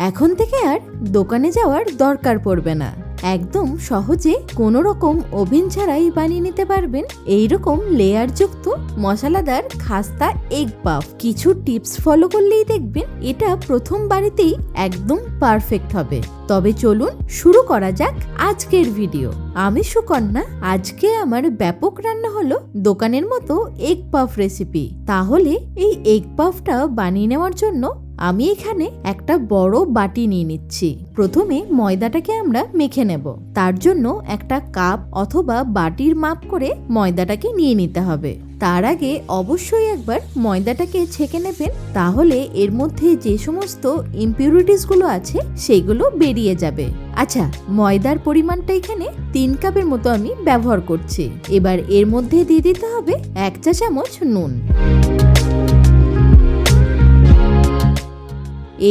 এখন থেকে আর দোকানে যাওয়ার দরকার পড়বে না। একদম সহজে কোনো রকম ওভেন ছাড়াই বানিয়ে নিতে পারবেন এইরকম লেয়ারযুক্ত মশলাদার খাস্তা এগ পাফ। কিছু টিপস ফলো করলেই দেখবেন এটা প্রথম বাড়িতেই একদম পারফেক্ট হবে। তবে চলুন শুরু করা যাক আজকের ভিডিও। আমি সুকন্যা। আজকে আমার ব্যাপক রান্না হলো দোকানের মতো এগ পাফ রেসিপি। তাহলে এই এগ পাফটা বানিয়ে নেওয়ার জন্য আমি এখানে একটা বড় বাটি নিয়ে নিচ্ছি। প্রথমে ময়দাটাকে আমরা মেখে নেব। তার জন্য একটা কাপ অথবা বাটির মাপ করে ময়দাটাকে নিয়ে নিতে হবে। তার আগে অবশ্যই একবার ময়দাটাকে ছেঁকে নেবেন, তাহলে এর মধ্যে যে সমস্ত ইমপিউরিটিস গুলো আছে সেগুলো বেরিয়ে যাবে। আচ্ছা, ময়দার পরিমাণটা এখানে 3 কাপের মতো আমি ব্যবহার করছি। এবার এর মধ্যে দিয়ে দিতে হবে 1 চা চামচ নুন।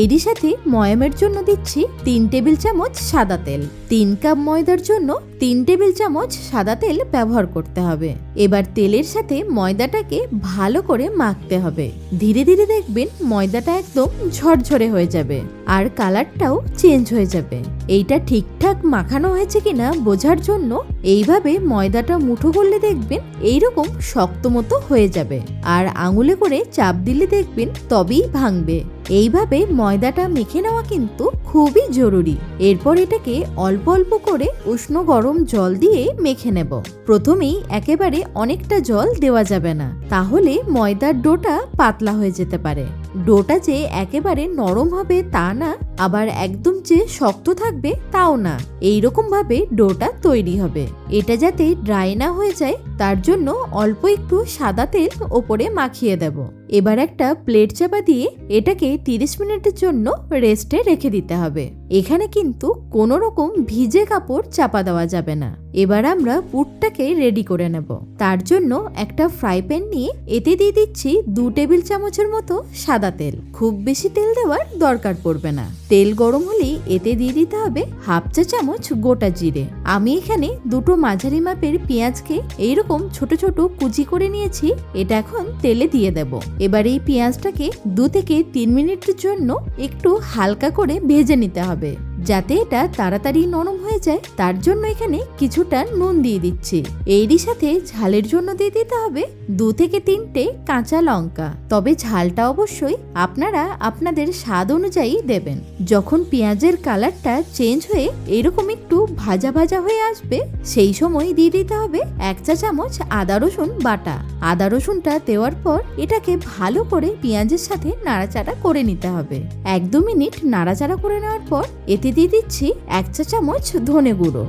এরই সাথে ময়ামের জন্য দিচ্ছি 3 টেবিল চামচ সাদা তেল। 3 কাপ ময়দার জন্য 3 টেবিল চামচ সাদা তেল ব্যবহার করতে হবে। এবার তেলের সাথে ময়দাটাকে ভালো করে মাখতে হবে। ধীরে ধীরে দেখবেন ময়দাটা একদম ঝরঝরে হয়ে যাবে আর কালারটাও চেঞ্জ হয়ে যাবে। এইটা ঠিকঠাক মাখানো হয়েছে কিনা বোঝার জন্য এইভাবে ময়দাটা মুঠো করলে দেখবেন এইরকম শক্ত মতো হয়ে যাবে, আর আঙুলে করে চাপ দিলে দেখবেন তবেই ভাঙবে। এইভাবে ময়দাটা মেখে নেওয়া কিন্তু খুবই জরুরি। এরপর এটাকে অল্প অল্প করে উষ্ণ গরম জল দিয়ে মেখে নেব। প্রথমেই একেবারে অনেকটা জল দেওয়া যাবে না, তাহলে ময়দার ডোটা পাতলা হয়ে যেতে পারে। ডোটা যে একেবারে নরম হবে তা না, আবার একদম যে শক্ত থাকবে তাও না। এইরকম ভাবে ডোটা তৈরি হবে। এটা যাতে ড্রাই না হয়ে যায় তার জন্য অল্প একটু সাদা তেল ওপরে মাখিয়ে দেব। এবার একটা প্লেট চাপা দিয়ে এটাকে 30 মিনিটের জন্য রেস্টে রেখে দিতে হবে। এখানে কিন্তু কোনো রকম ভিজে কাপড় চাপা দেওয়া যাবে না। এবার আমরা পুরটাকে রেডি করে নেব। তার জন্য একটা ফ্রাই প্যান নিয়ে এতে দিয়ে দিচ্ছি 2 টেবিল চামচের মতো সাদা তেল। খুব বেশি তেল দেওয়ার দরকার পড়বে না। তেল গরম হলেই এতে দিয়ে দিতে হবে 1/2 চা চামচ গোটা জিরে। আমি এখানে 2টো মাঝারি মাপের পেঁয়াজকে এইরকম ছোট ছোট কুচি করে নিয়েছি। এটা এখন তেলে দিয়ে দেব। এবার এই পেঁয়াজটাকে 2 থেকে 3 মিনিটের জন্য একটু হালকা করে ভেজে নিতে হবে, যাতে এটা তাড়াতাড়ি নরম হয়ে যায়। তার জন্য এখানে কিছুটা নুন দিয়ে দিচ্ছি। এরই সাথে ঝালের জন্য দিয়ে দিতে হবে 2 থেকে 3টে কাঁচা লঙ্কা। তবে ঝালটা অবশ্যই আপনারা আপনাদের স্বাদ অনুযায়ী দেবেন। যখন পেঁয়াজের কালারটা চেঞ্জ হয়ে এরকম একটু ভাজা ভাজা হয়ে আসবে, সেই সময় দিয়ে দিতে হবে 1 চা চামচ আদা রসুন বাটা। আদা রসুনটা দেওয়ার পর এটাকে ভালো করে পেঁয়াজের সাথে নাড়াচাড়া করে নিতে হবে। 1-2 মিনিট নাড়াচাড়া করে নেওয়ার পর এতে দিয়ে দিচ্ছি 1 চা চামচ ধনে গুঁড়ো।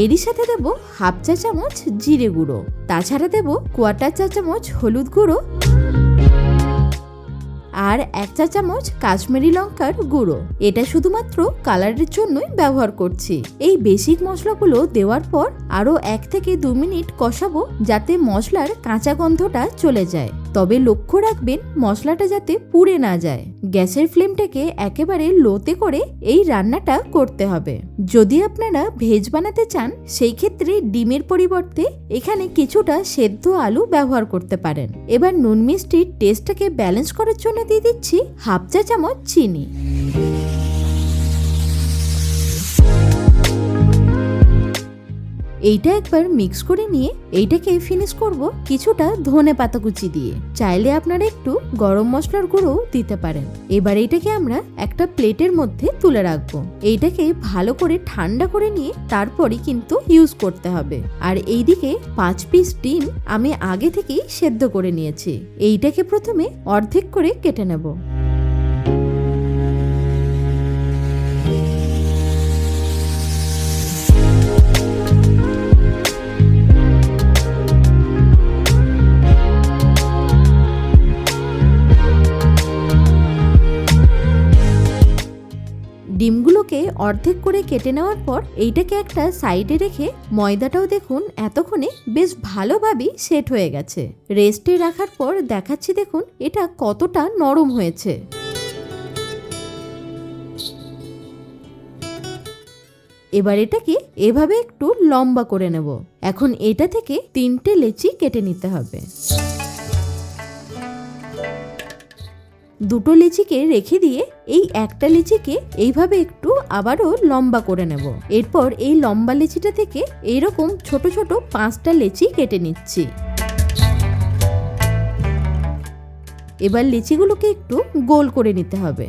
এরই সাথে দেব 1/2 চা চামচ জিরে গুঁড়ো। তাছাড়া দেব 1/4 চা চামচ হলুদ গুঁড়ো আর 1 চা চামচ কাশ্মীরি লঙ্কার গুঁড়ো। এটা শুধুমাত্র কালারের জন্যই ব্যবহার করছি। এই বেসিক মশলাগুলো দেওয়ার পর আরো 1 থেকে 2 মিনিট কষাবো, যাতে মশলার কাঁচা গন্ধটা চলে যায়। তবে লক্ষ্য রাখবেন মশলাটা যাতে পুড়ে না যায়। গ্যাসের ফ্লেমটাকে একেবারে লোতে করে এই রান্নাটা করতে হবে। যদি আপনারা ভেজ বানাতে চান, সেই ক্ষেত্রে ডিমের পরিবর্তে এখানে কিছুটা সেদ্ধ আলু ব্যবহার করতে পারেন। এবার নুন মিষ্টির টেস্টটাকে ব্যালেন্স করার জন্য দিয়ে দিচ্ছি 1/2 চা চামচ চিনি। এইটা একবার মিক্স করে নিয়ে এইটাকে ফিনিশ করব কিছুটা ধনে পাতা কুচি দিয়ে। চাইলে আপনারা একটু গরম মশলার গুঁড়ো দিতে পারেন। এবার এইটাকে আমরা একটা প্লেটের মধ্যে তুলে রাখবো। এইটাকে ভালো করে ঠান্ডা করে নিয়ে তারপরই কিন্তু ইউজ করতে হবে। আর এইদিকে 5 পিস ডিম আমি আগে থেকেই সেদ্ধ করে নিয়েছি। এইটাকে প্রথমে অর্ধেক করে কেটে নেব। ডিমগুলোকে অর্ধেক করে কেটে নেওয়ার পর এইটাকে একটা সাইডে রেখে ময়দাটাও দেখুন এতক্ষণে বেশ ভালোভাবে সেট হয়ে গেছে। রেস্টে রাখার পর দেখাচ্ছি দেখুন এটা কতটা নরম হয়েছে। এবার এটাকে এভাবে একটু লম্বা করে নেব। এখন এটা থেকে 3টে লেচি কেটে নিতে হবে। দুটো লিচিকে রেখে দিয়ে এই একটা লিচিকে এইভাবে একটু আবারও লম্বা করে নেব। এরপর এই লম্বা লিচিটা থেকে এইরকম ছোট ছোট 5টা লিচি কেটে নিচ্ছি। এবার লিচিগুলোকে একটু গোল করে নিতে হবে।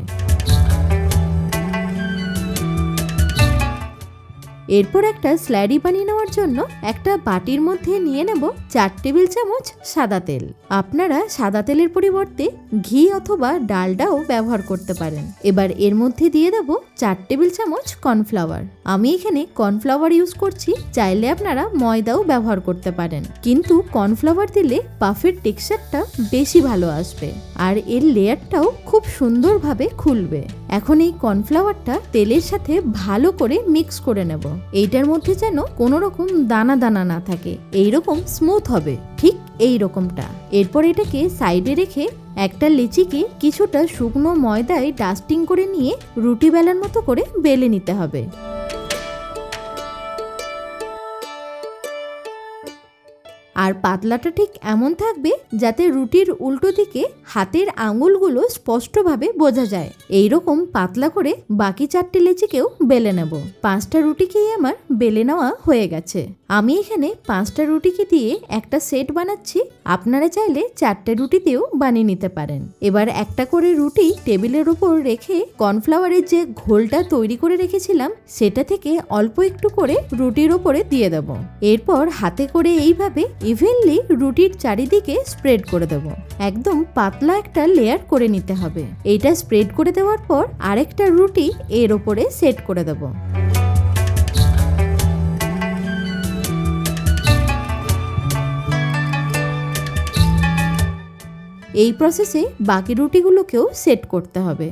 এরপর একটা স্ল্যারি বানিয়ে নেওয়ার জন্য একটা বাটির মধ্যে নিয়ে নেব 4 টেবিল চামচ সাদা তেল। আপনারা সাদা তেলের পরিবর্তে ঘি অথবা ডালডাও ব্যবহার করতে পারেন। এবার এর মধ্যে দিয়ে দেব 4 টেবিল চামচ কর্নফ্লাওয়ার। আমি এখানে কর্নফ্লাওয়ার ইউজ করছি, চাইলে আপনারা ময়দাও ব্যবহার করতে পারেন, কিন্তু কর্নফ্লাওয়ার দিলে পাফের টেক্সচারটা বেশি ভালো আসবে আর এর লেয়ারটাও খুব সুন্দরভাবে খুলবে। এখন এই কর্নফ্লাওয়ারটা তেলের সাথে ভালো করে মিক্স করে নেব। এইটার মধ্যে যেন কোনো রকম দানা দানা না থাকে, এইরকম স্মুথ হবে, ঠিক এই রকমটা। এরপর এটাকে সাইডে রেখে একটা লিচিকে কিছুটা শুকনো ময়দায় ডাস্টিং করে নিয়ে রুটি বেলার মতো করে বেলে নিতে হবে। আর পাতলাটা ঠিক এমন থাকবে যাতে রুটির উল্টো দিকে হাতের আঙুলগুলো স্পষ্টভাবে বোঝা যায়। এইরকম পাতলা করে বাকি 4টে লিচিকেও বেলে নেব। 5টা রুটিকেই আমার বেলে নেওয়া হয়ে গেছে। আমি এখানে 5টা রুটিকে দিয়ে একটা সেট বানাচ্ছি, আপনারা চাইলে 4টে রুটিতেও বানিয়ে নিতে পারেন। এবার একটা করে রুটি টেবিলের উপর রেখে কর্নফ্লাওয়ারের যে ঘোলটা তৈরি করে রেখেছিলাম সেটা থেকে অল্প একটু করে রুটির উপরে দিয়ে দেব। এরপর হাতে করে এইভাবে ইভেনলি রুটির চারিদিকে স্প্রেড করে দেব। একদম পাতলা একটা লেয়ার করে নিতে হবে। এইটা স্প্রেড করে দেওয়ার পর আরেকটা রুটি এর উপরে সেট করে দেব। এই প্রসেসে বাকি রুটিগুলোকেও সেট করতে হবে।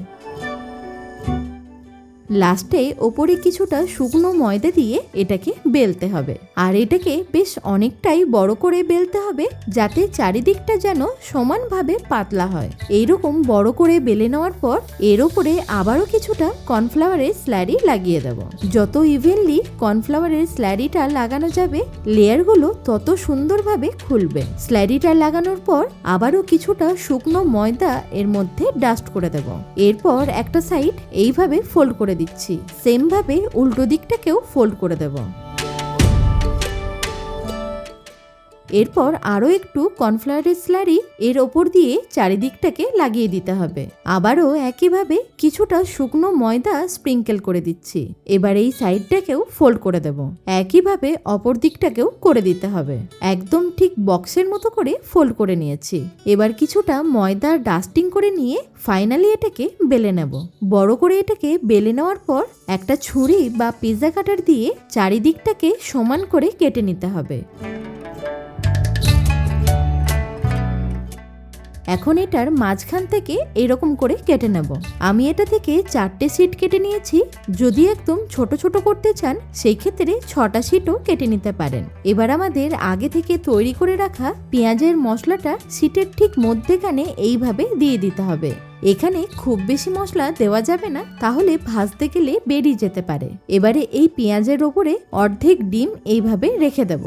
লাস্টে ওপরে কিছুটা শুকনো ময়দা দিয়ে এটাকে বেলতে হবে, আর এটাকে বেশ অনেকটাই বড় করে বেলতে হবে যাতে চারিদিকটা যেন সমানভাবে পাতলা হয়। এইরকম বড় করে বেলে নেওয়ার পর এর উপরে আবারও কিছুটা কর্নফ্লাওয়ারের স্ল্যারি লাগিয়ে দেব। যত ইভেনলি কর্নফ্লাওয়ারের স্ল্যারিটা লাগানো যাবে লেয়ারগুলো তত সুন্দরভাবে খুলবে। স্ল্যারিটা লাগানোর পর আবারও কিছুটা শুকনো ময়দা এর মধ্যে ডাস্ট করে দেব। এরপর একটা সাইড এইভাবে ফোল্ড করে দিচ্ছি, সেম ভাবে উল্টো দিকটাকেও ফোল্ড করে দেব। এরপর আরও একটু কর্নফ্লাওয়ারের স্লারি এর ওপর দিয়ে চারিদিকটাকে লাগিয়ে দিতে হবে। আবারও একইভাবে কিছুটা শুকনো ময়দা স্প্রিঙ্কেল করে দিচ্ছি। এবার এই সাইডটাকেও ফোল্ড করে দেব। একইভাবে অপর দিকটাকেও করে দিতে হবে। একদম ঠিক বক্সের মতো করে ফোল্ড করে নিয়েছি। এবার কিছুটা ময়দা ডাস্টিং করে নিয়ে ফাইনালি এটাকে বেলে নেব। বড় করে এটাকে বেলে নেওয়ার পর একটা ছুরি বা পিৎজা কাটার দিয়ে চারিদিকটাকে সমান করে কেটে নিতে হবে। এখন এটার মাঝখান থেকে এরকম করে কেটে নেব। আমি এটা থেকে 4টে শিট কেটে নিয়েছি। যদি একদম ছোট ছোট করতে চান সেই ক্ষেত্রে 6টা শিটও কেটে নিতে পারেন। এবার আমাদের আগে থেকে তৈরি করে রাখা পেঁয়াজের মশলাটা শিটের ঠিক মধ্যেখানে এইভাবে দিয়ে দিতে হবে। এখানে খুব বেশি মশলা দেওয়া যাবে না, তাহলে ভাজতে গেলে বেরিয়ে যেতে পারে। এবারে এই পেঁয়াজের ওপরে অর্ধেক ডিম এইভাবে রেখে দেব।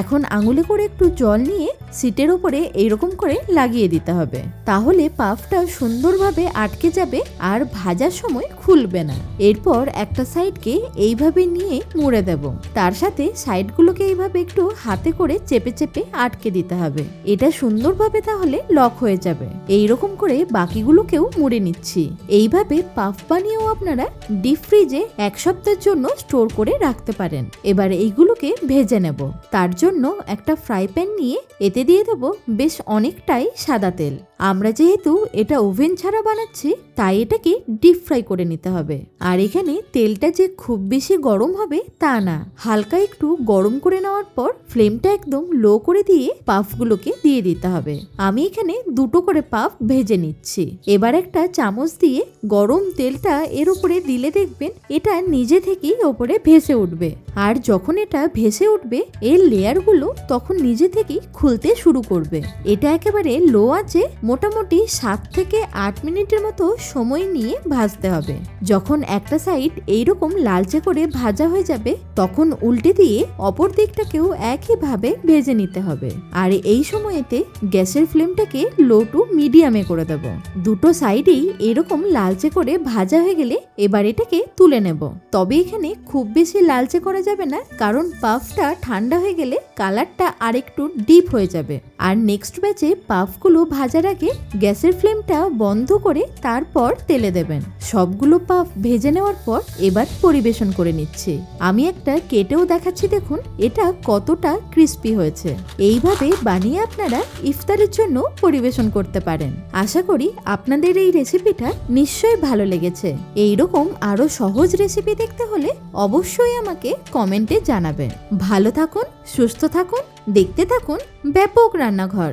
এখন আঙুলে করে একটু জল নিয়ে সিটের উপরে এইরকম করে লাগিয়ে দিতে হবে, তাহলে পাফটা সুন্দরভাবে আটকে যাবে আর ভাজার সময় খুলবে না। এরপর একটা সাইডকে এইভাবে নিয়ে মুড়ে দেব। তার সাথে সাইডগুলোকে এইভাবে একটু হাতে করে চেপে চেপে আটকে দিতে হবে। এটা সুন্দরভাবে তাহলে লক হয়ে যাবে। এইরকম করে বাকিগুলোকেও মুড়ে নিচ্ছি। এইভাবে পাফ বানিয়েও আপনারা ডিপ ফ্রিজে 1 সপ্তাহের জন্য স্টোর করে রাখতে পারেন। এবার এইগুলোকে ভেজে নেব। তার জন্য একটা ফ্রাই প্যান নিয়ে এতে দিয়ে দেবো বেশ অনেকটাই সাদা তেল। আমরা যেহেতু এটা ওভেন ছাড়া বানাচ্ছি তাই এটাকে ডিপ ফ্রাই করে নিতে হবে। আর এখানে তেলটা যে খুব বেশি গরম হবে তা না, হালকা একটু গরম করে নেওয়ার পর ফ্লেমটা একদম লো করে দিয়ে পাফগুলোকে দিয়ে দিতে হবে। আমি এখানে 2টো করে পাফ ভেজে নিচ্ছি। এবার একটা চামচ দিয়ে গরম তেলটা এর উপরে দিলে দেখবেন এটা নিজে থেকেই ওপরে ভেসে উঠবে। আর যখন এটা ভেসে উঠবে এর লেয়ারগুলো তখন নিজে থেকেই খুলতে শুরু করবে। এটা একেবারে লো আঁচে মোটামুটি 7 থেকে 8 মিনিটের মতো সময় নিয়ে ভাজতে হবে। যখন একটা সাইড এইরকম লালচে করে ভাজা হয়ে যাবে তখন উল্টে দিয়ে অপর দিকটাকেও একইভাবে ভেজে নিতে হবে। আর এই সময়তে গ্যাসের ফ্লেমটাকে লো টু মিডিয়ামে করে দেব। দুটো সাইডেই এরকম লালচে করে ভাজা হয়ে গেলে এবার এটাকে তুলে নেব। তবে এখানে খুব বেশি লালচে করা যাবে না, কারণ পাফটা ঠান্ডা হয়ে গেলে কালারটা আরেকটু ডিপ হয়ে যাবে। আর নেক্সট ব্যাচে পাফগুলো ভাজার আগে গ্যাসের ফ্লেমটা বন্ধ করে তারপর তেলে দেবেন। সবগুলো পাফ ভেজে নেওয়ার পর এবার পরিবেশন করে নিচ্ছি। আমি একটা কেটেও দেখাচ্ছি, দেখুন এটা কতটা ক্রিস্পি হয়েছে। এইভাবে বানিয়ে আপনারা ইফতারের জন্য পরিবেশন করতে পারেন। আশা করি আপনাদের এই রেসিপিটা নিশ্চয়ই ভালো লেগেছে। এইরকম আরো সহজ রেসিপি দেখতে হলে অবশ্যই আমাকে কমেন্টে জানাবেন। ভালো থাকুন, সুস্থ থাকুন, দেখতে থাকুন ব্যাপক রান্নাঘর।